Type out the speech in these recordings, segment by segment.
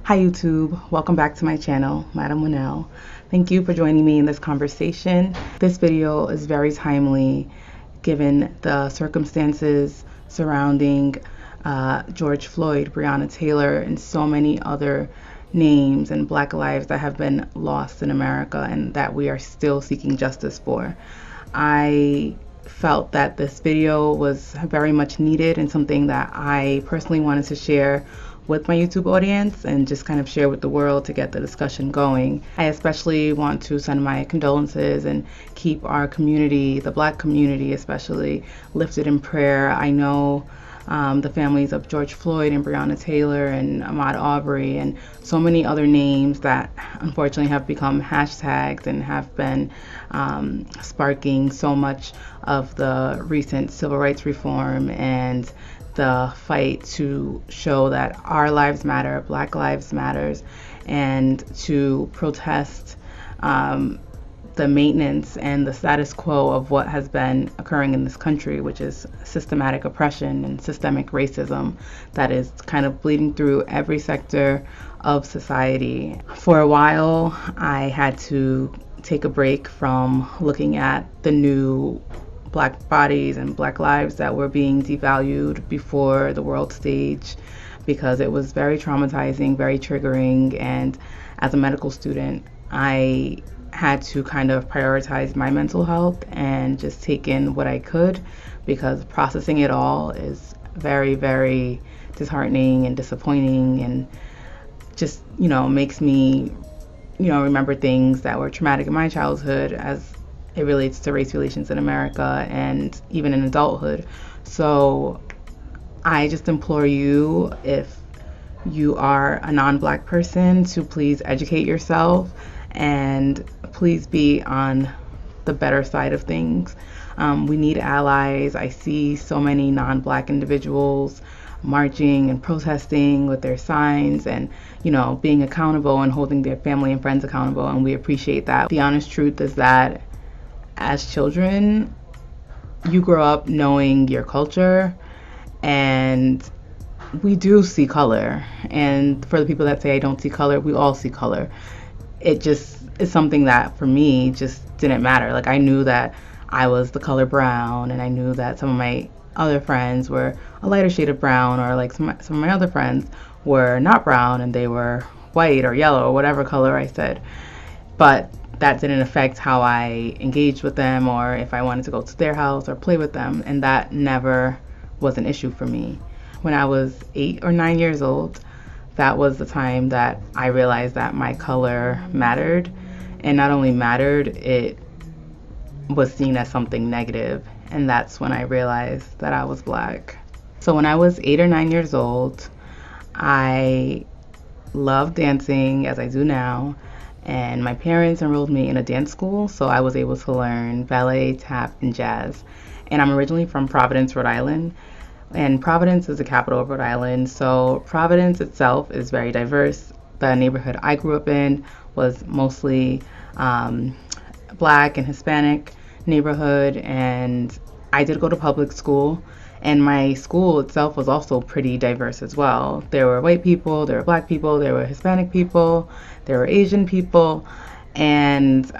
Hi YouTube, welcome back to my channel, Madam Winnell. Thank you for joining me in this conversation. This video is very timely given the circumstances surrounding George Floyd, Breonna Taylor, and so many other names and Black lives that have been lost in America and that we are still seeking justice for. I felt that this video was very much needed and something that I personally wanted to share with my YouTube audience and just kind of share with the world to get the discussion going. I especially want to send my condolences and keep our community, the Black community especially, lifted in prayer. I know the families of George Floyd and Breonna Taylor and Ahmaud Arbery and so many other names that unfortunately have become hashtags and have been sparking so much of the recent civil rights reform and the fight to show that our lives matter, Black lives matters, and to protest the maintenance and the status quo of what has been occurring in this country, which is systematic oppression and systemic racism that is kind of bleeding through every sector of society. For a while, I had to take a break from looking at the new Black bodies and Black lives that were being devalued before the world stage because it was very traumatizing, very triggering, and as a medical student, I had to kind of prioritize my mental health and just take in what I could because processing it all is very, very disheartening and disappointing and just, makes me, remember things that were traumatic in my childhood as it relates to race relations in America and even in adulthood. So I just implore you, if you are a non-Black person, to please educate yourself and please be on the better side of things. We need allies. I see so many non-Black individuals marching and protesting with their signs and, being accountable and holding their family and friends accountable, and we appreciate that. The honest truth is that as children, you grow up knowing your culture, and we do see color. And for the people that say I don't see color, we all see color. It just is something that for me just didn't matter. Like, I knew that I was the color brown, and I knew that some of my other friends were a lighter shade of brown, or like some of my other friends were not brown and they were white or yellow or whatever color I said. But that didn't affect how I engaged with them or if I wanted to go to their house or play with them, and that never was an issue for me. When I was 8 or 9 years old, that was the time that I realized that my color mattered, and not only mattered, it was seen as something negative, and that's when I realized that I was Black. So when I was 8 or 9 years old, I loved dancing as I do now, and my parents enrolled me in a dance school, so I was able to learn ballet, tap, and jazz. And I'm originally from Providence, Rhode Island, and Providence is the capital of Rhode Island, so Providence itself is very diverse. The neighborhood I grew up in was mostly Black and Hispanic neighborhood, and I did go to public school, and my school itself was also pretty diverse as well. There were white people, there were Black people, there were Hispanic people, there were Asian people, and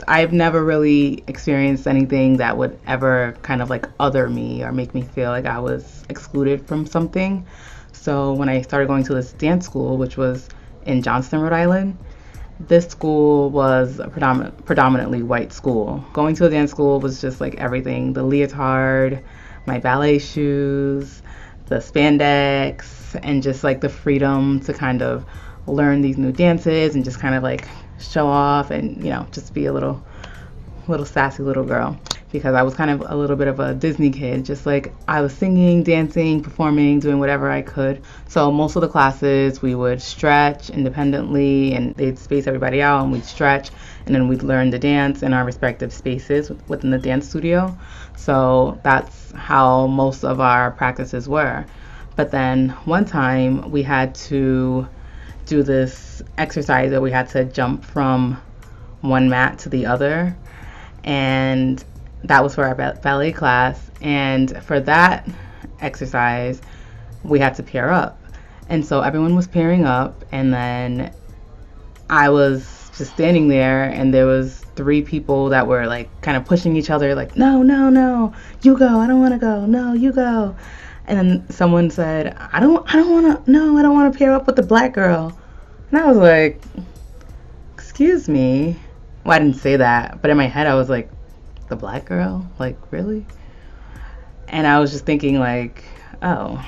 I've never really experienced anything that would ever kind of like other me or make me feel like I was excluded from something. So when I started going to this dance school, which was in Johnston, Rhode Island, this school was a predominantly white school. Going to a dance school was just like everything. The leotard, my ballet shoes, the spandex, and just like the freedom to kind of learn these new dances and just kind of like show off and, just be a little sassy little girl. Because I was kind of a little bit of a Disney kid, just like I was singing, dancing, performing, doing whatever I could. So most of the classes we would stretch independently and they'd space everybody out and we'd stretch and then we'd learn the dance in our respective spaces within the dance studio. So that's how most of our practices were. But then one time we had to do this exercise that we had to jump from one mat to the other, and that was for our ballet class. And for that exercise we had to pair up, And so everyone was pairing up, and then I was just standing there, and there was three people that were like kind of pushing each other, like, no, no, no, you go, I don't want to go, no, you go. And then someone said, I don't want to, no, I don't want to pair up with the black girl. And I was like, excuse me. Well, I didn't say that, but in my head I was like, the black girl? Like, really? And I was just thinking like, oh,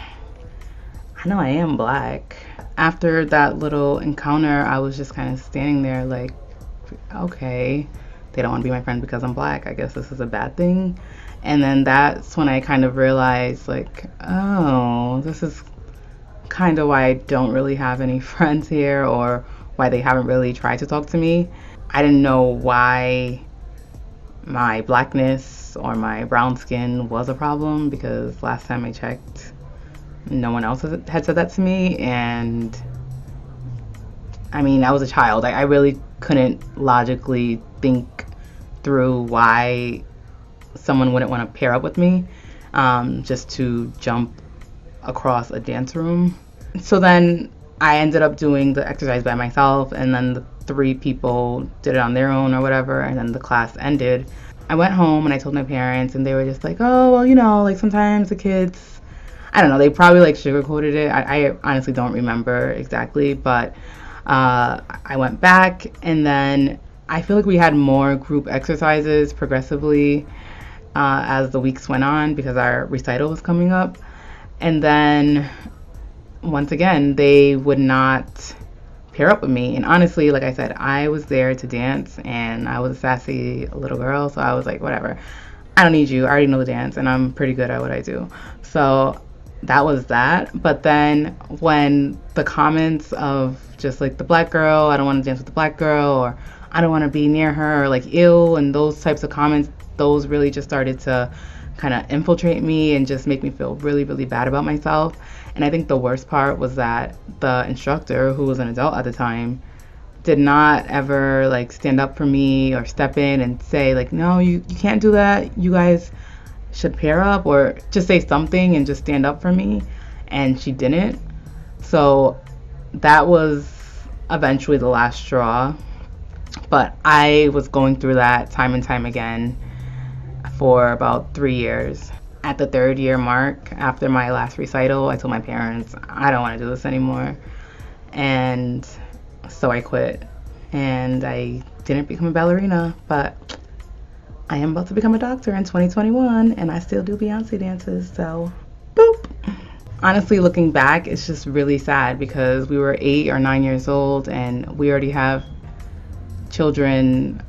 I know I am black. After that little encounter, I was just kind of standing there like, okay, they don't want to be my friend because I'm black. I guess this is a bad thing. And then that's when I kind of realized like, oh, this is kind of why I don't really have any friends here, or why they haven't really tried to talk to me. I didn't know why my blackness or my brown skin was a problem, because last time I checked, no one else had said that to me. And I mean, I was a child. I really couldn't logically think through why someone wouldn't want to pair up with me, just to jump across a dance room. So then I ended up doing the exercise by myself, and then the three people did it on their own or whatever, and then the class ended. I went home and I told my parents, and they were just like, oh, well, you know, like sometimes the kids, I don't know, they probably like sugarcoated it. I honestly don't remember exactly, but I went back, and then I feel like we had more group exercises progressively as the weeks went on, because our recital was coming up. And then once again, they would not pair up with me. And honestly, like I said, I was there to dance, and I was a sassy little girl, so I was like, whatever, I don't need you, I already know the dance and I'm pretty good at what I do. So that was that. But then when the comments of just like the black girl, I don't want to dance with the black girl, or I don't want to be near her, or like ew, and those types of comments, those really just started to kind of infiltrate me and just make me feel really, really bad about myself. And I think the worst part was that the instructor, who was an adult at the time, did not ever like stand up for me or step in and say like, no, you can't do that, you guys should pair up, or just say something and just stand up for me. And she didn't. So that was eventually the last straw. But I was going through that time and time again for about 3 years. At the 3rd year mark, after my last recital, I told my parents, I don't want to do this anymore. And so I quit. And I didn't become a ballerina, but I am about to become a doctor in 2021, and I still do Beyonce dances, so boop. Honestly, looking back, it's just really sad, because we were 8 or 9 years old, and we already have children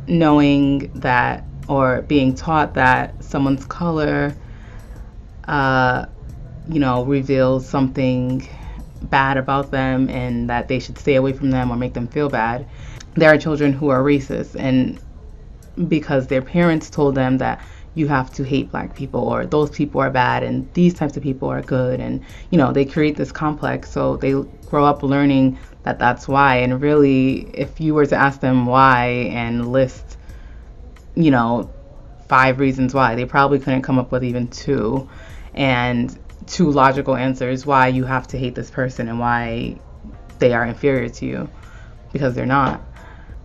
knowing that, or being taught that someone's color, reveals something bad about them, and that they should stay away from them or make them feel bad. There are children who are racist, and because their parents told them that you have to hate black people, or those people are bad and these types of people are good, and they create this complex, so they grow up learning that that's why. And really, if you were to ask them why and list 5 reasons why, they probably couldn't come up with even 2, and 2 logical answers why you have to hate this person and why they are inferior to you, because they're not.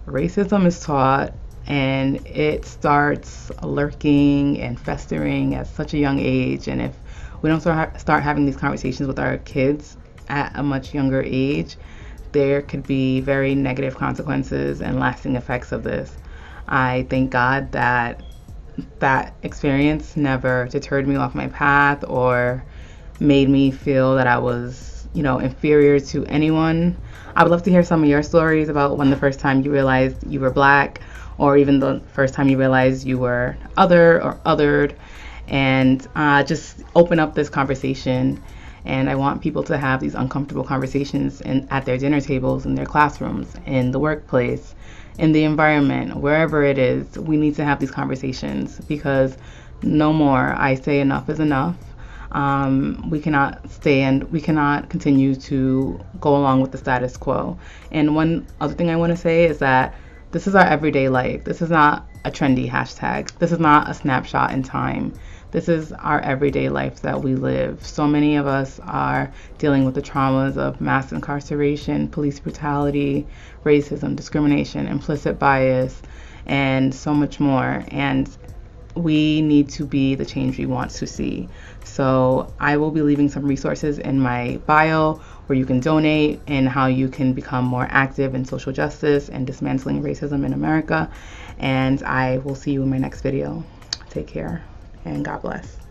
Racism is taught, and it starts lurking and festering at such a young age. And if we don't start having these conversations with our kids at a much younger age, there could be very negative consequences and lasting effects of this. I thank God that experience never deterred me off my path or made me feel that I was, inferior to anyone. I would love to hear some of your stories about when the first time you realized you were black, or even the first time you realized you were other or othered, and just open up this conversation. And I want people to have these uncomfortable conversations at their dinner tables, in their classrooms, in the workplace, in the environment, wherever it is. We need to have these conversations, because no more. I say enough is enough. We cannot continue to go along with the status quo. And one other thing I want to say is that this is our everyday life. This is not a trendy hashtag. This is not a snapshot in time. This is our everyday life that we live. So many of us are dealing with the traumas of mass incarceration, police brutality, racism, discrimination, implicit bias, and so much more. And we need to be the change we want to see. So I will be leaving some resources in my bio where you can donate and how you can become more active in social justice and dismantling racism in America. And I will see you in my next video. Take care and God bless.